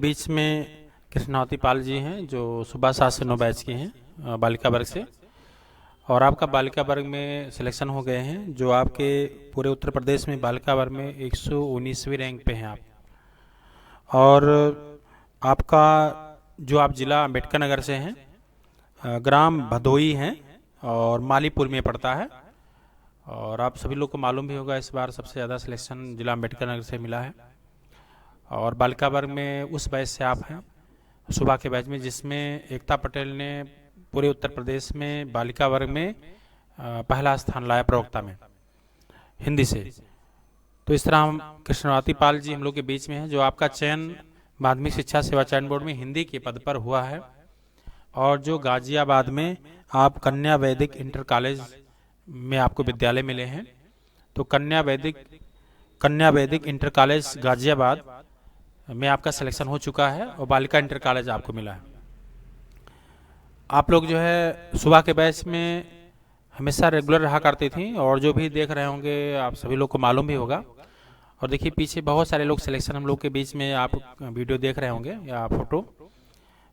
बीच में कृष्णावती पाल जी हैं जो सुबह 7 से 9 बैच की हैं बालिका वर्ग से। और आपका बालिका वर्ग में सिलेक्शन हो गए हैं, जो आपके पूरे उत्तर प्रदेश में बालिका वर्ग में 119वीं रैंक पे हैं आप। और आपका जो आप जिला अम्बेडकर नगर से हैं, ग्राम भदोई हैं और मालीपुर में पड़ता है। और आप सभी लोग को मालूम भी होगा, इस बार सबसे ज़्यादा सिलेक्शन जिला अम्बेडकर नगर से मिला है। और बालिका वर्ग में उस बैच से आप हैं, सुबह के बैच में, जिसमें एकता पटेल ने पूरे उत्तर प्रदेश में बालिका वर्ग में पहला स्थान लाया प्रवक्ता में हिंदी से। तो इस तरह हम कृष्णवती पाल जी हम लोग के बीच में हैं, जो आपका चयन माध्यमिक शिक्षा सेवा चयन बोर्ड में हिंदी के पद पर हुआ है। और जो गाजियाबाद में आप कन्या वैदिक इंटर कॉलेज में आपको विद्यालय मिले हैं, तो कन्या वैदिक इंटर कॉलेज गाजियाबाद में आपका सिलेक्शन हो चुका है और बालिका इंटर कॉलेज आपको मिला है। आप लोग जो है सुबह के बैच में हमेशा रेगुलर रहा करती थी, और जो भी देख रहे होंगे आप सभी लोग को मालूम भी होगा। और देखिए पीछे बहुत सारे लोग सिलेक्शन हम लोग के बीच में आप वीडियो देख रहे होंगे या फोटो,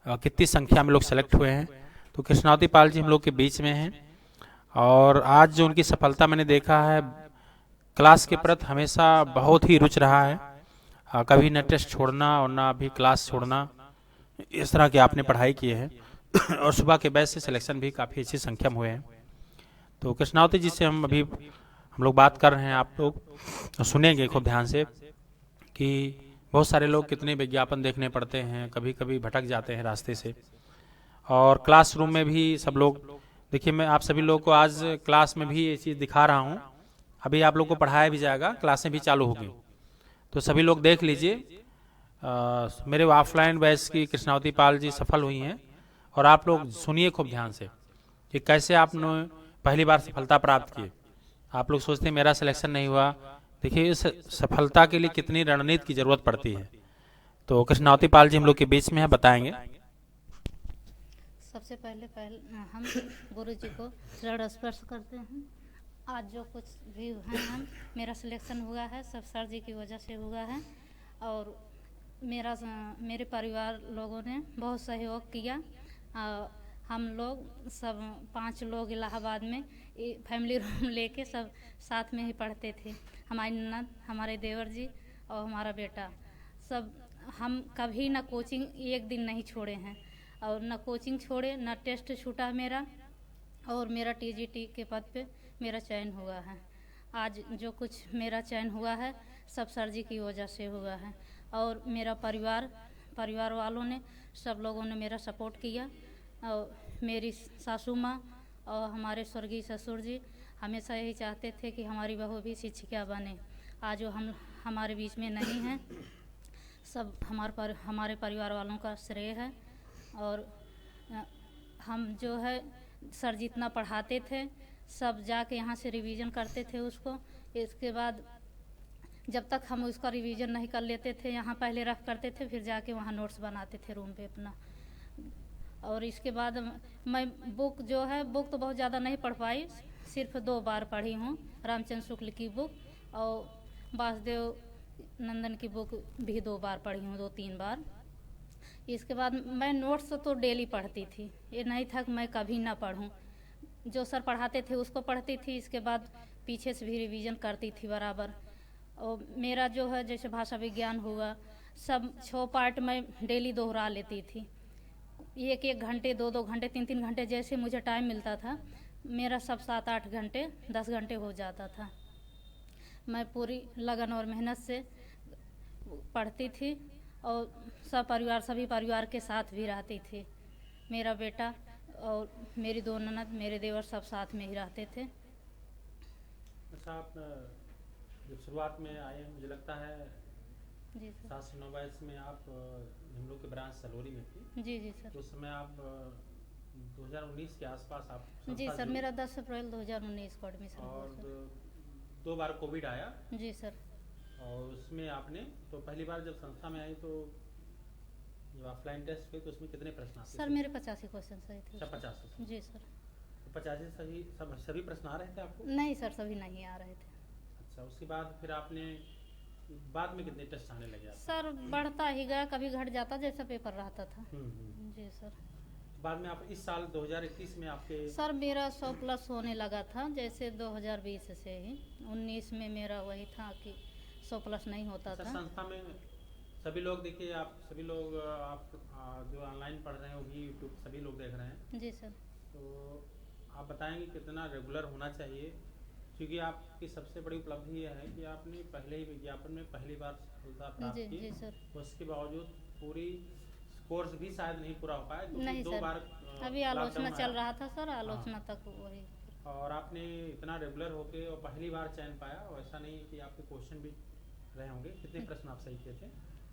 कितनी संख्या में लोग सेलेक्ट हुए हैं। तो कृष्णावती पाल जी हम लोग के बीच में हैं, और आज जो उनकी सफलता मैंने देखा है, क्लास के प्रति हमेशा बहुत ही रुचि रहा है। कभी न टेस्ट छोड़ना और ना भी क्लास छोड़ना, इस तरह की आपने पढ़ाई की है। और सुबह के बैच से सिलेक्शन भी काफ़ी अच्छी संख्या में हुए हैं। तो कृष्णावती जी से हम लोग बात कर रहे हैं, आप लोग सुनेंगे खूब ध्यान से कि बहुत सारे लोग कितने विज्ञापन देखने पड़ते हैं, कभी कभी भटक जाते हैं रास्ते से। और क्लासरूम में भी सब लोग, देखिए मैं आप सभी लोग को आज क्लास में भी ये चीज़ दिखा रहा हूँ। अभी आप लोग को पढ़ाया भी जाएगा, क्लासें भी चालू होगी, तो सभी लोग देख लीजिए। मेरे ऑफलाइन बैच की कृष्णावती पाल जी सफल हुई हैं, और आप लोग सुनिए खूब ध्यान से कि कैसे आपने पहली बार सफलता प्राप्त की। आप लोग सोचते हैं मेरा सिलेक्शन नहीं हुआ, देखिए इस सफलता के लिए कितनी रणनीति की जरूरत पड़ती है। तो कृष्णावती पाल जी हम लोग के बीच में है, बताएंगे। सबसे पहले हम गुरु जी को ऋण स्पर्श करते हैं। आज जो कुछ भी है मेरा सिलेक्शन हुआ है सब सर जी की वजह से हुआ है। और मेरे परिवार लोगों ने बहुत सहयोग किया। हम लोग सब 5 लोग इलाहाबाद में फैमिली रूम लेके सब साथ में ही पढ़ते थे। हमारी ननद, हमारे देवर जी और हमारा बेटा, सब हम कभी ना कोचिंग एक दिन नहीं छोड़े हैं, और न कोचिंग छोड़े, न टेस्ट छूटा मेरा। और मेरा टीजीटी के पद पे मेरा चयन हुआ है। आज जो कुछ मेरा चयन हुआ है सब सर जी की वजह से हुआ है। और मेरा परिवार वालों ने, सब लोगों ने मेरा सपोर्ट किया। और मेरी सासू माँ और हमारे स्वर्गीय ससुर जी हमेशा यही चाहते थे कि हमारी बहू भी शिक्षिका बने। आज वो हम हमारे बीच में नहीं हैं, सब हमारे परिवार वालों का श्रेय है। और हम जो है सर जितना पढ़ाते थे सब जाके यहाँ से रिवीजन करते थे उसको। इसके बाद जब तक हम उसका रिवीजन नहीं कर लेते थे, यहाँ पहले रख करते थे, फिर जाके वहाँ नोट्स बनाते थे रूम पे अपना। और इसके बाद मैं बुक तो बहुत ज़्यादा नहीं पढ़ पाई, सिर्फ 2 बार पढ़ी हूँ। रामचंद्र शुक्ल की बुक और वासुदेव नंदन की बुक भी 2 बार पढ़ी हूँ, 2-3 बार। इसके बाद मैं नोट्स तो डेली पढ़ती थी, ये नहीं था कि मैं कभी ना पढूं। जो सर पढ़ाते थे उसको पढ़ती थी, इसके बाद पीछे से भी रिवीजन करती थी बराबर। और मेरा जो है जैसे भाषा विज्ञान हुआ, सब 6 पार्ट में डेली दोहरा लेती थी। 1-1 घंटे, 2-2 घंटे, 3-3 घंटे जैसे मुझे टाइम मिलता था, मेरा सब 7-8 घंटे, 10 घंटे हो जाता था। मैं पूरी लगन और मेहनत से पढ़ती थी और सभी परिवार के साथ भी रहती थी। मेरा बेटा और मेरी 2 ननद, मेरे देवर सब साथ में ही रहते थे। अच्छा, आप जब शुरुआत में आए हैं, मुझे लगता है जी सर। 7 से 9 बैच में आप हम लोग के ब्रांच सलोरी में थी। जी जी सर। तो उस समय आप 2019 के आसपास आप जी संस्था सर, जुड़ी। मेरा 10 अप्रैल 2019 को एडमिशन हुआ और सर। 2 बार कोविड आया, जी सर। और उसमें आपने तो पहली बार जब संस्था में आई तो जो ऑफलाइन टेस्ट हुए तो उसमें कितने प्रश्न आते सर थे? मेरे 85 क्वेश्चन सही थे। अच्छा, 50। जी सर। तो 85 सभी प्रश्न आ रहे थे आपको? नहीं सर, सभी नहीं आ रहे थे। अच्छा, उसके बाद फिर आपने बाद में कितने टेस्ट आने लगे आप? सर बढ़ता ही गया, कभी घट जाता जैसा पेपर रहता था। जी सर। बाद में आप इस साल 2021 में आपके? सर मेरा 100 प्लस होने लगा था जैसे 2020 से ही। 19 में मेरा वही था कि 100 प्लस नहीं होता था। संस्था में सभी लोग, देखिए आप सभी लोग, आप जो ऑनलाइन पढ़ रहे हैं वो भी यूट्यूब सभी लोग देख रहे हैं। जी सर। तो आप बताएंगे कितना रेगुलर होना चाहिए, क्योंकि आपकी सबसे बड़ी उपलब्धि यह है कि आपने पहले ही विज्ञापन में पहली बार सफलता प्राप्त की। जी सर। उसके बावजूद पूरी कोर्स भी शायद नहीं पूरा हो पाया, नहीं दो सर, बार अभी आलोचना चल रहा था सर, हाँ। आलोचना तक वही। और आपने इतना रेगुलर होके और पहली बार चयन पाया, और ऐसा नहीं कि आपके क्वेश्चन भी रहे होंगे। कितने प्रश्न आप सही किए थे?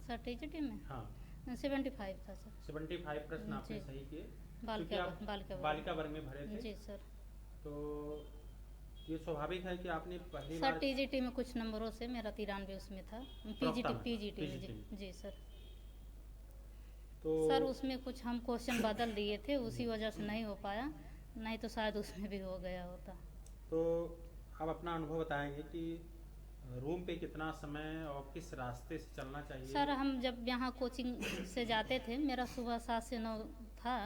सर टीजीटी में हाँ 75 था सर। 75 प्रश्न आपने जी। सही किए, क्योंकि बालिका आप बालिका वर्ग में भरे थे। जी सर। तो ये स्वाभाविक है कि आपने पहली सर बार टीजीटी में कुछ नंबरों से मेरा 93 उसमें था। पीजीटी में जी सर। तो सर उसमें कुछ हम क्वेश्चन बदल दिए थे, उसी वजह से नहीं हो पाया, नहीं तो शायद उसमें भी हो गया होता। तो आप अपना अनुभव बताएंगे कि रूम पे कितना समय और किस रास्ते से चलना चाहिए? सर हम जब यहाँ कोचिंग से जाते थे, मेरा सुबह 7 से 9 था,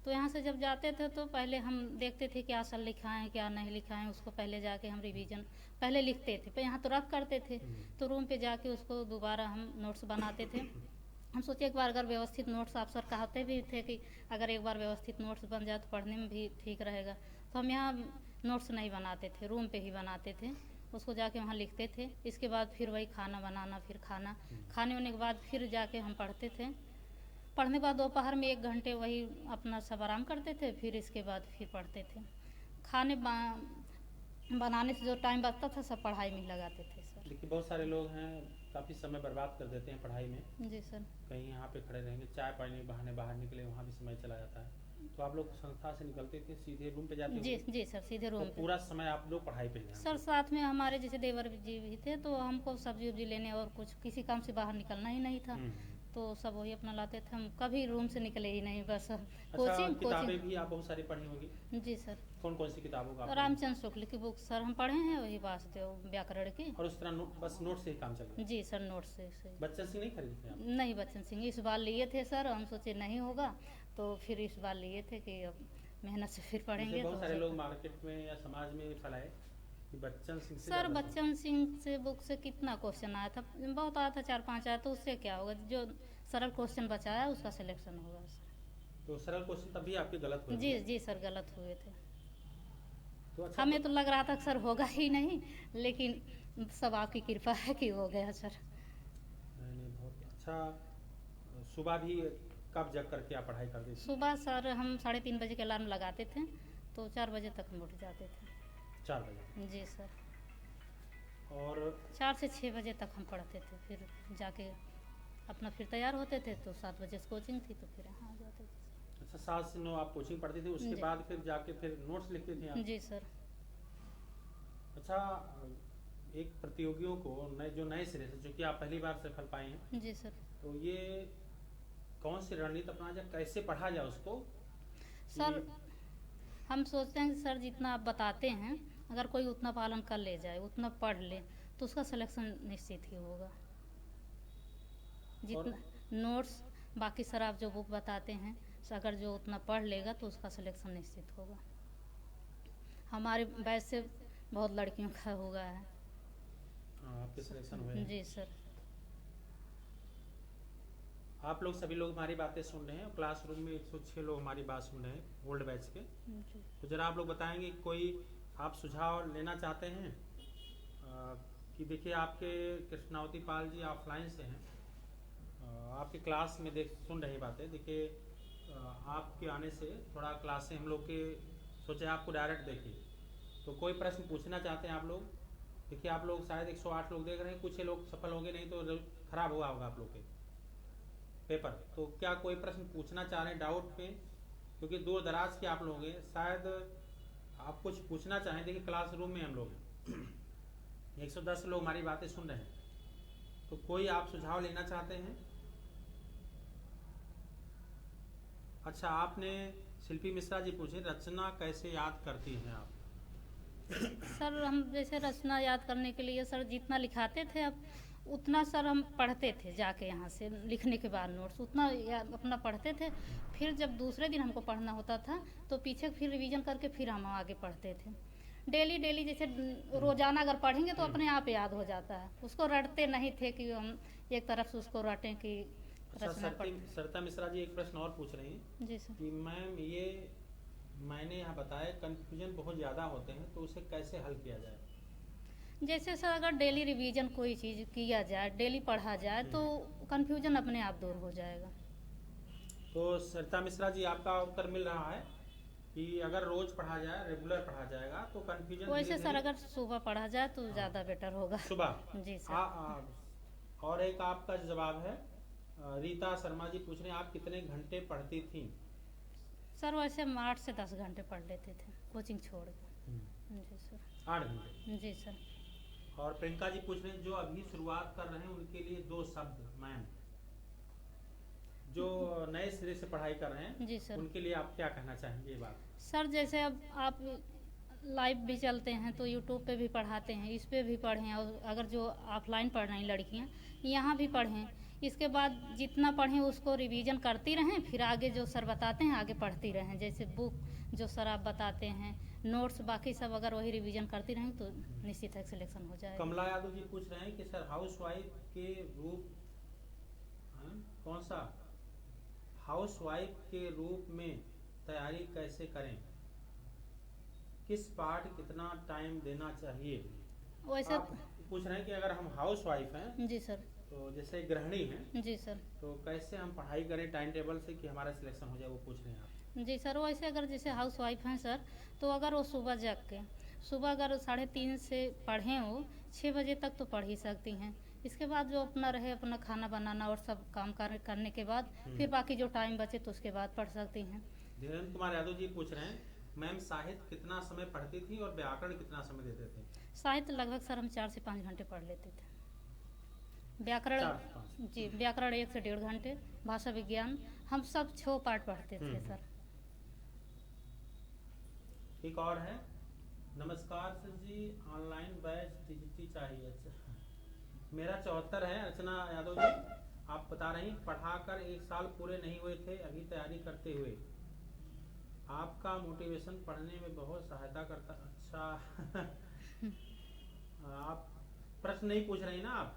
तो यहाँ से जब जाते थे तो पहले हम देखते थे क्या सर लिखा है क्या नहीं लिखा है, उसको पहले जाके हम रिवीजन पहले लिखते थे, पर यहाँ तो रफ करते थे, तो रूम पे जाके उसको दोबारा हम नोट्स बनाते थे। हम सोचे एक बार अगर व्यवस्थित नोट्स, आप सर कहते भी थे कि अगर एक बार व्यवस्थित नोट्स बन जाए तो पढ़ने में भी ठीक रहेगा, तो हम यहाँ नोट्स नहीं बनाते थे, रूम पे ही बनाते थे, उसको जाके वहाँ लिखते थे। इसके बाद फिर वही खाना बनाना, फिर खाना खाने होने के बाद फिर जाके हम पढ़ते थे। पढ़ने के बाद दोपहर में 1 घंटे वही अपना सब आराम करते थे, फिर इसके बाद फिर पढ़ते थे। खाने बनाने से जो टाइम बचता था सब पढ़ाई में ही लगाते थे सर। देखिए बहुत सारे लोग हैं काफ़ी समय बर्बाद कर देते हैं पढ़ाई में। जी सर। कहीं यहाँ पे खड़े रहेंगे, चाय पानी के बहाने बाहर निकले, वहाँ भी समय चला जाता है। तो आप लोग संस्था से निकलते थे सीधे रूम पे जाते? जी सर, सीधे रूम तो पे। पूरा समय आप लोग पढ़ाई पे ध्यान सर साथ में हमारे जैसे देवर जी भी थे, तो हमको सब्जी उब्जी लेने और कुछ किसी काम से बाहर निकलना ही नहीं था, तो सब वही अपना लाते थे। हम कभी रूम से निकले ही नहीं, बस कोचिंग। किताबें भी आप बहुत सारी पढ़ी होगी? जी सर। कौन कौन सी किताबों का? रामचंद्र शुक्ल की बुक सर हम पढ़े हैं, वही वासुदेव व्याकरण की। और उस तरह बस नोट से ही काम चल रहा है? जी सर, नोट से। बच्चन सिंह नहीं खरीदते आप? नहीं, बच्चन सिंह इस बार लिए थे सर, हम सोचे नहीं होगा, तो फिर इस बार लिए थे कि अब मेहनत से फिर पढ़ेंगे। बहुत सारे लोग मार्केट में या समाज में फैलाए कि बच्चन सिंह से सर बच्चन सिंह से बुक से कितना क्वेश्चन आया था, बहुत आया था, 4-5 आया, तो उससे क्या होगा, जो सरल क्वेश्चन बचाया उसका सिलेक्शन होगा सर। तो सरल क्वेश्चन तभी आपके गलत हुए? जी सर, गलत हुए थे। तो अच्छा, हमें तो लग रहा था सर होगा ही नहीं, लेकिन सब आपकी कृपा है कि हो गया सर। नहीं बहुत अच्छा। सुबह भी कब जग करके आप पढ़ाई करते थे? सुबह सर हम 3:30 बजे के अलार्म लगाते थे, तो 4 बजे तक हम उठ जाते थे। 4 बजे? जी सर। और 4 से 6 बजे तक हम पढ़ते थे, फिर जाके अपना फिर तैयार होते थे, तो 7 बजे से कोचिंग थी, तो फिर यहाँ आ जाते थे। अच्छा 7 से 9 आप कोचिंग पढ़ते थे, उसके बाद फिर जाके फिर नोट्स लिखते थे आप? जी सर। अच्छा, एक प्रतियोगियों को जो नए सिरे से, जो कि आप पहली बार सफल पाए हैं, जी सर। तो ये कौन सी रणनीति अपना जाए, कैसे पढ़ा जाए उसको? सर हम सोचते हैं कि सर जितना आप बताते हैं, अगर कोई उतना पालन कर ले जाए, उतना पढ़ ले, तो उसका सिलेक्शन निश्चित ही होगा। जितना नोट्स बाकी सर आप जो बुक बताते हैं, अगर जो उतना पढ़ लेगा तो उसका सिलेक्शन निश्चित होगा। हमारे बैच से बहुत लड़कियों का हुआ है। आपके सिलेक्शन हुए? जी सर। आप लोग सभी लोग हमारी बातें सुन रहे हैं, क्लासरूम में 106 लोग हमारी बात सुन रहे हैं ओल्ड बैच के। तो जरा आप लोग बताएंगे, कोई आप सुझाव लेना चाहते हैं कि देखिए आपके कृष्णावती पाल जी ऑफलाइन से हैं, आपके क्लास में सुन रही बातें, देखिए आपके आने से थोड़ा क्लास से हम लोग के सोचे आपको डायरेक्ट देखिए, तो कोई प्रश्न पूछना चाहते हैं आप लोग? देखिए आप लोग शायद 108 लोग देख रहे हैं, कुछ लोग सफल होंगे, नहीं तो खराब हुआ होगा आप लोग के पेपर। तो क्या कोई प्रश्न पूछना चाह रहे हैं डाउट पे, क्योंकि दूर दराज के आप लोग हैं, शायद आप कुछ पूछना चाहें? देखिए क्लासरूम में हम लोग हैं 110 लोग हमारी बातें सुन रहे हैं, तो कोई आप सुझाव लेना चाहते हैं? अच्छा, आपने शिल्पी मिश्रा जी पूछे रचना कैसे याद करती हैं आप? सर हम जैसे रचना याद करने के लिए सर जितना लिखाते थे, अब उतना सर हम पढ़ते थे जाके यहाँ से लिखने के बाद नोट्स उतना अपना पढ़ते थे। फिर जब दूसरे दिन हमको पढ़ना होता था तो पीछे फिर रिवीजन करके फिर हम आगे पढ़ते थे। डेली डेली जैसे रोजाना अगर पढ़ेंगे तो अपने आप याद हो जाता है। उसको रटते नहीं थे कि हम एक तरफ से उसको रटें कि रचना पढ़। सरिता मिश्रा जी एक प्रश्न और पूछ रही हैं जी सर। कि मैम ये मैंने यहाँ बताया कंफ्यूजन बहुत ज़्यादा होते हैं तो उसे कैसे हल किया जाए? जैसे सर अगर डेली रिवीजन कोई चीज़ किया जाए, डेली पढ़ा जाए तो कंफ्यूजन अपने आप दूर हो जाएगा। तो सरिता मिश्रा जी आपका उत्तर मिल रहा है कि अगर रोज पढ़ा जाए, रेगुलर पढ़ा जाएगा तो कंफ्यूजन वैसे सर अगर सुबह पढ़ा जाए तो ज़्यादा बेटर होगा। सुबह। जी सर। और एक आपका जवाब है, रीता शर्मा जी पूछ रहे हैं आप कितने घंटे पढ़ती थी? सर वैसे हम 8 से 10 घंटे पढ़ लेते थे कोचिंग छोड़ के। जी सर। 8 घंटे। जी सर। और प्रियंका जी पूछ रहे हैं जो अभी शुरुआत कर रहे हैं उनके लिए 2 शब्द मैम, जो नए सिरे से पढ़ाई कर रहे हैं। जी सर। उनके लिए आप क्या कहना चाहेंगे ये बात? सर जैसे अब आप लाइव भी चलते हैं तो यूट्यूब पे भी पढ़ाते हैं, इस पे भी पढ़ें। और अगर जो ऑफलाइन पढ़ रही लड़कियां यहाँ भी पढ़ें। इसके बाद जितना पढ़ें उसको रिवीजन करती रहें, फिर आगे जो सर बताते हैं आगे पढ़ती रहें। जैसे बुक जो सर आप बताते हैं, नोट्स बाकी सब अगर वही रिवीजन करती रहें तो निश्चित है सिलेक्शन हो जाएगा। कमला यादव जी पूछ रहे हैं कि सर हाउसवाइफ के रूप कौन सा हाउसवाइफ के रूप में तैयारी कैसे करें, किस पार्ट कितना टाइम देना चाहिए? वैसे आप पूछ रहे हैं कि अगर हम हाउसवाइफ हैं जी सर। तो जैसे गृहिणी हैं जी सर। तो कैसे हम पढ़ाई करें टाइम टेबल से कि हमारा सिलेक्शन हो जाए, वो पूछ रहे हैं आप। जी सर। वैसे अगर जैसे हाउस वाइफ हैं सर तो अगर वो सुबह जग के सुबह अगर 3:30 से पढ़ें वो 6 बजे तक तो पढ़ ही सकती हैं। इसके बाद जो अपना रहे अपना खाना बनाना और सब काम करने के बाद फिर बाकी जो टाइम बचे तो उसके बाद पढ़ सकती हैं। धीरेन्द्र कुमार यादव जी पूछ रहे हैं मैम साहित्य कितना समय पढ़ती थी और व्याकरण कितना समय देते थे? साहित्य लगभग सर हम 4 से 5 घंटे पढ़ लेते थे। व्याकरण जी व्याकरण 1 से 1.5 घंटे। भाषा विज्ञान हम सब 6 पार्ट पढ़ते थे सर। एक और है, नमस्कार सर जी ऑनलाइन बैच टीजीटी चाहिए। अच्छा मेरा 74 है। अर्चना यादव जी आप बता रही पढ़ाकर 1 साल पूरे नहीं हुए थे अभी तैयारी करते हुए, आपका मोटिवेशन पढ़ने में बहुत सहायता करता। अच्छा आप प्रश्न नहीं पूछ रही ना आप?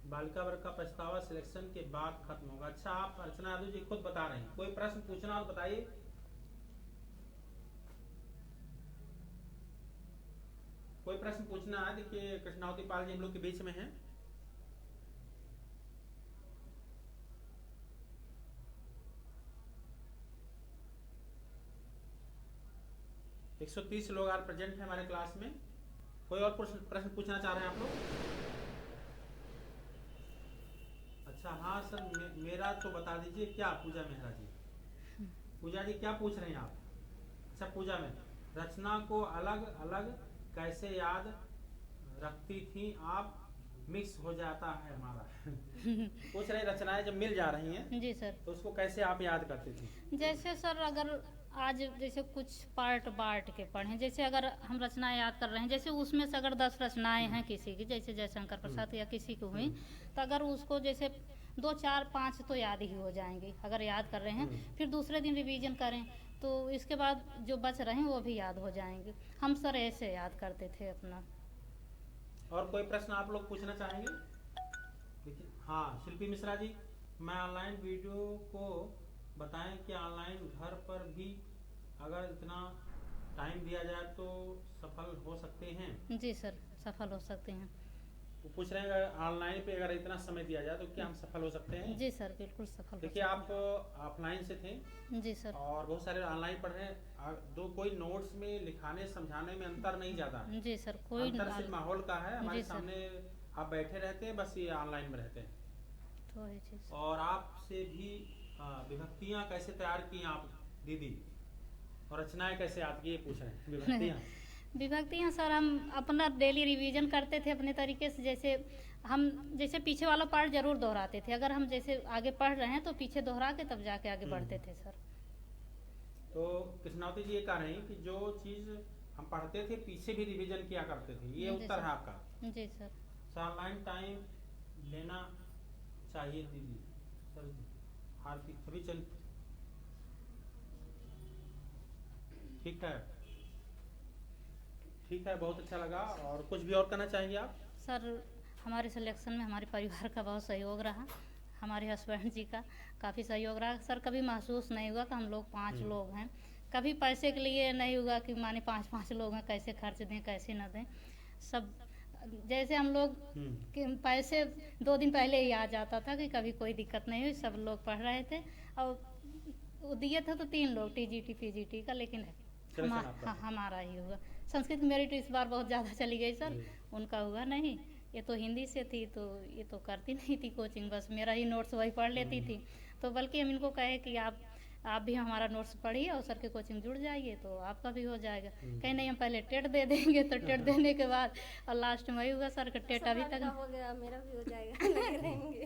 बालिका वर्ग का पछतावा सिलेक्शन के बाद खत्म होगा। अच्छा आप अर्चना यादव जी खुद बता रहे हैं, कोई प्रश्न पूछना हो बताइए। कोई प्रश्न पूछना है? देखिए कृष्णावती पाल जी हम लोग के बीच में हैं। एक 130 लोग आज प्रेजेंट हैं हमारे क्लास में। कोई और प्रश्न पूछना चाह रहे हैं आप लोग? अच्छा हाँ सर मेरा तो बता दीजिए क्या पूजा मेहरा जी। पूजा जी क्या पूछ रहे हैं आप? अच्छा पूजा में रचना को अलग अलग कैसे याद रखती थी आप, मिक्स हो जाता है हमारा पूछ रहे रचनाएं जब मिल जा रही हैं जी सर तो उसको कैसे आप याद करती थी? जैसे सर अगर आज जैसे कुछ पार्ट बांट के पढ़ें, जैसे अगर हम रचनाएं याद कर रहे हैं, जैसे उसमें से अगर 10 रचनाएं हैं किसी की, जैसे जयशंकर प्रसाद या किसी की हुई, तो अगर उसको जैसे 2, 4, 5 तो याद ही हो जाएंगी अगर याद कर रहे हैं। फिर दूसरे दिन रिवीजन करें तो इसके बाद जो बच रहे हैं वो भी याद हो जाएंगे। हम सर ऐसे याद करते थे अपना। और कोई प्रश्न आप लोग पूछना चाहेंगे? देखिए हाँ शिल्पी मिश्रा जी मैं ऑनलाइन वीडियो को बताएं कि ऑनलाइन घर पर भी अगर इतना टाइम दिया जाए तो सफल हो सकते हैं? जी सर सफल हो सकते हैं। वो पूछ रहे हैं ऑनलाइन पे अगर इतना समय दिया जाए तो क्या हम सफल हो सकते हैं? जी सर बिल्कुल सफल। देखिए आप ऑफलाइन से थे जी सर और बहुत सारे ऑनलाइन पढ़ रहे हैं, दो कोई नोट्स में लिखाने समझाने में अंतर नहीं ज्यादा। जी सर कोई अंतर सिर्फ माहौल का है। हमारे जी सर। सामने आप बैठे रहते हैं, बस ये ऑनलाइन में रहते हैं। तो है जी सर। और आपसे भी विभक्तियां कैसे तैयार की आप दीदी, और रचनाएं कैसे याद की ये पूछ रहे हैं। विभक्तियां विभक्तियाँ सर हम अपना डेली रिवीजन करते थे अपने तरीके से। जैसे हम जैसे पीछे वाला पार्ट जरूर दोहराते थे, अगर हम जैसे आगे पढ़ रहे हैं तो पीछे दोहरा के तब जाके आगे बढ़ते थे सर। तो कृष्णावती जी ये कह रहे हैं कि जो चीज हम पढ़ते थे, पीछे भी रिवीजन किया करते थे। ये जी उत्तर सर। है आपका। जी सर। ऑनलाइन टाइम लेना चाहिए दीदी सर, हार्दिक सभी चल ठीक है, ठीक है, बहुत अच्छा लगा। और कुछ भी और कहना चाहेंगे आप? सर हमारे सिलेक्शन में हमारे परिवार का बहुत सहयोग रहा, हमारे हस्बैंड जी का काफ़ी सहयोग रहा सर। कभी महसूस नहीं हुआ कि हम लोग 5 लोग हैं, कभी पैसे के लिए नहीं हुआ कि माने 5-5 लोग हैं कैसे खर्च दें कैसे न दें। सब जैसे हम लोग कि पैसे 2 दिन पहले ही आ जाता था कि कभी कोई दिक्कत नहीं हुई, सब लोग पढ़ रहे थे। और वो दिए थे तो 3 लोग टीजीटी पीजीटी का, लेकिन हाँ हमारा ही हुआ। संस्कृत मेरिट इस बार बहुत ज़्यादा चली गई सर, उनका हुआ नहीं। ये तो हिंदी से थी तो ये तो करती नहीं थी कोचिंग, बस मेरा ही नोट्स वही पढ़ लेती थी। तो बल्कि हम इनको कहे कि आप भी हमारा नोट्स पढ़िए और सर के कोचिंग जुड़ जाइए तो आपका भी हो जाएगा। कहीं नहीं, हम पहले टेट दे देंगे, तो टेट देने के बाद और लास्ट में वही हुआ सर का टेट अभी तक हो गया, मेरा भी हो जाएगा लगे रहेंगे।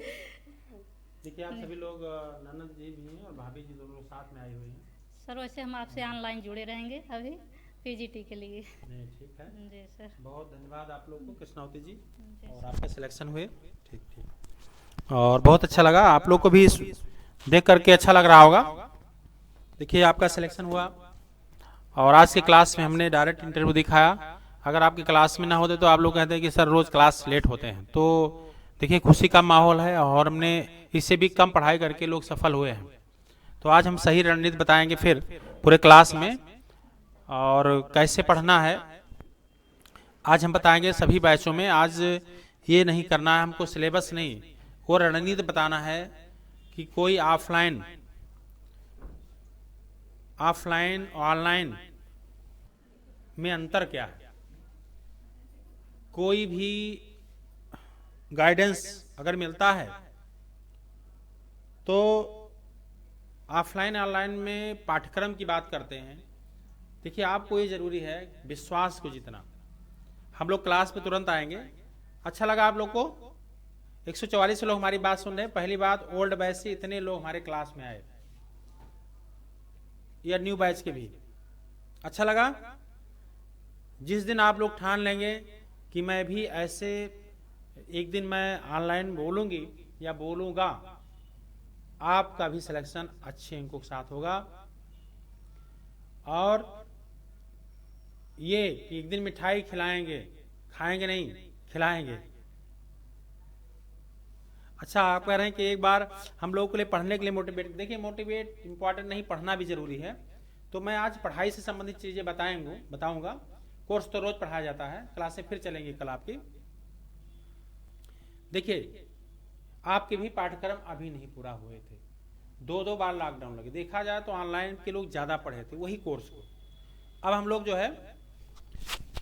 देखिए आप सभी लोग ननद जी भी हैं और भाभी जी दोनों साथ में आई हुई हैं। सर। वैसे हम आपसे ऑनलाइन जुड़े रहेंगे अभी पीजीटी के लिए। नहीं ठीक है, जी सर। बहुत धन्यवाद आप लोग को कृष्णावती जी, जी और आपका सिलेक्शन हुए। ठीक ठीक, और बहुत अच्छा लगा। आप लोग को भी देख करके अच्छा लग रहा होगा। देखिए आपका सिलेक्शन हुआ और आज की क्लास में हमने डायरेक्ट इंटरव्यू दिखाया। अगर आपकी क्लास में ना होते तो आप लोग कहते हैं कि सर रोज क्लास लेट होते हैं। तो देखिए खुशी का माहौल है और हमने इससे भी कम पढ़ाई करके लोग सफल हुए हैं। तो आज हम सही रणनीति बताएंगे फिर पूरे क्लास में, और कैसे पढ़ना है आज हम बताएंगे सभी बैचों में। आज ये नहीं करना है हमको सिलेबस नहीं, वो रणनीति बताना है कि कोई ऑफलाइन ऑनलाइन में अंतर क्या है। कोई भी गाइडेंस अगर मिलता है तो ऑफलाइन ऑनलाइन में पाठ्यक्रम की बात करते हैं। देखिए आपको ये जरूरी है विश्वास को जीतना। हम लोग क्लास में तुरंत आएंगे। अच्छा लगा आप लोग को? 144 लोग हमारी बात सुन रहे हैं। पहली बात ओल्ड बैच से इतने लोग हमारे क्लास में आए, या न्यू बैच के भी। अच्छा लगा? जिस दिन आप लोग ठान लेंगे कि मैं भी ऐसे एक दिन मैं ऑनलाइन बोलूंगी या बोलूंगा, आपका भी सिलेक्शन अच्छे अंकों के साथ होगा। और ये कि एक दिन मिठाई खिलाएंगे, खाएंगे नहीं, खिलाएंगे। अच्छा आप कह रहे हैं कि एक बार हम लोगों के लिए पढ़ने के लिए मोटिवेट। देखिए मोटिवेट इंपॉर्टेंट नहीं, पढ़ना भी जरूरी है। तो मैं आज पढ़ाई से संबंधित चीजें बताऊंगा। कोर्स तो रोज पढ़ाया जाता है, क्लासें फिर चलेंगी कल आपकी। देखिए आपके भी पाठ्यक्रम अभी नहीं पूरा हुए थे, 2 बार लॉकडाउन लगे। देखा जाए तो ऑनलाइन के लोग ज्यादा पढ़े थे वही कोर्स को। अब हम लोग जो है